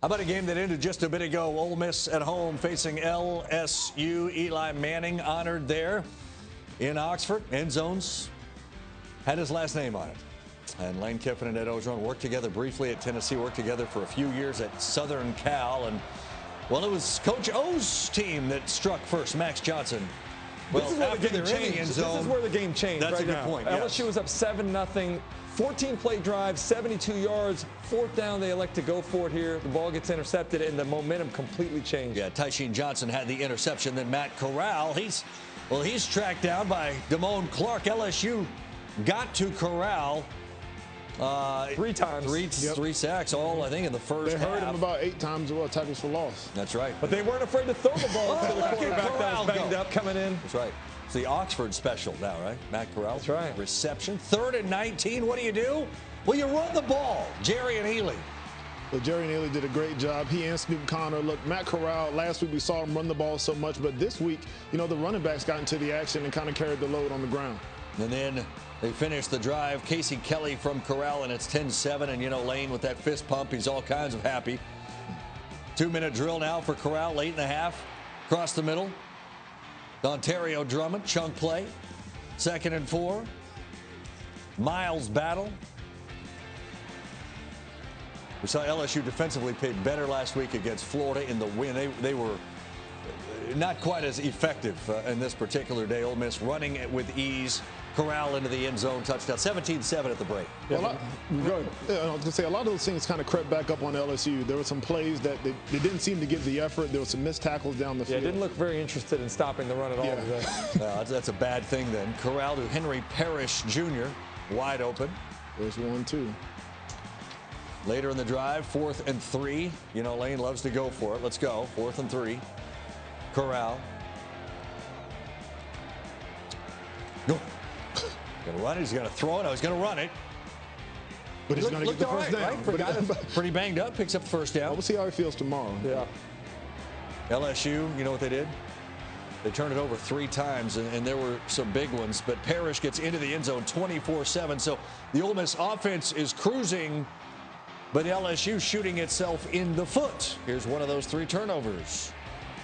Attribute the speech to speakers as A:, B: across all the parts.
A: How about a game that ended just a bit ago? Ole Miss at home facing LSU. Eli Manning honored there in Oxford. End zones had his last name on it. And Lane Kiffin and Ed Orgeron worked together briefly at Tennessee, worked together for a few years at Southern Cal. And, well, it was Coach O's team that struck first, Max Johnson. Well,
B: this is where the game changed. This is where the game changed.
A: That's
B: right
A: a good
B: now.
A: point.
B: LSU was up 7-0. 14-play drive, 72 yards. Fourth down, they elect to go for it here. The ball gets intercepted, and the momentum completely changed.
A: Yeah, Tysheen Johnson had the interception. Then Matt Corral, he's tracked down by Damone Clark. LSU got to Corral
B: 3 times.
A: Three sacks, all, I think, in the first half.
C: They hurt him about 8 times as well, tackles for loss.
A: That's right.
B: But they weren't afraid to throw the ball to the quarterback that was banged up coming in.
A: That's right. It's the Oxford special now, right? Matt Corral.
B: That's right.
A: Reception. 3rd and 19. What do? Well, you run the ball. Jerry and Ely.
C: Well, Jerry and Ely did a great job. He and Snoop Connor. Look, Matt Corral, last week we saw him run the ball so much, but this week, the running backs got into the action and kind of carried the load on the ground.
A: And then they finished the drive. Casey Kelly from Corral, and it's 10-7. And, Lane with that fist pump, he's all kinds of happy. 2-minute drill now for Corral, late in the half. Across the middle. Ontario Drummond, chunk play. 2nd and 4. Miles battle. We saw LSU defensively played better last week against Florida in the win. They were not quite as effective in this particular day. Ole Miss running it with ease. Corral into the end zone, touchdown. 17-7 at the break.
C: Yeah, I was going to say, a lot of those things kind of crept back up on LSU. There were some plays that they didn't seem to give the effort. There were some missed tackles down the field.
B: Yeah, didn't look very interested in stopping the run at all today.
A: That's a bad thing then. Corral to Henry Parrish Jr., wide open.
C: There's 1-2.
A: Later in the drive, 4th and 3. Lane loves to go for it. Let's go. 4th and 3. Corral. Go. Going to run it. He's going to throw it. Oh, he's going to run it.
C: But he's going to get the first down.
A: Right? Pretty banged up. Picks up the first down.
C: We'll see how he feels tomorrow.
B: Yeah.
A: LSU, you know what they did? They turned it over 3 times, and there were some big ones. But Parrish gets into the end zone 24-7. So the Ole Miss offense is cruising, but LSU shooting itself in the foot. Here's one of those 3 turnovers.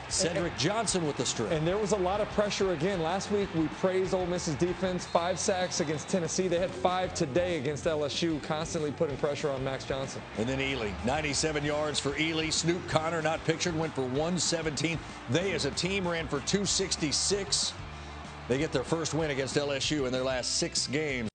A: Cedric Johnson with the strip.
B: And there was a lot of pressure again. Last week we praised Ole Miss's defense. 5 sacks against Tennessee. They had 5 today against LSU, constantly putting pressure on Max Johnson.
A: And then Ely, 97 yards for Ely. Snoop Connor, not pictured, went for 117. They as a team ran for 266. They get their first win against LSU in their last 6 games.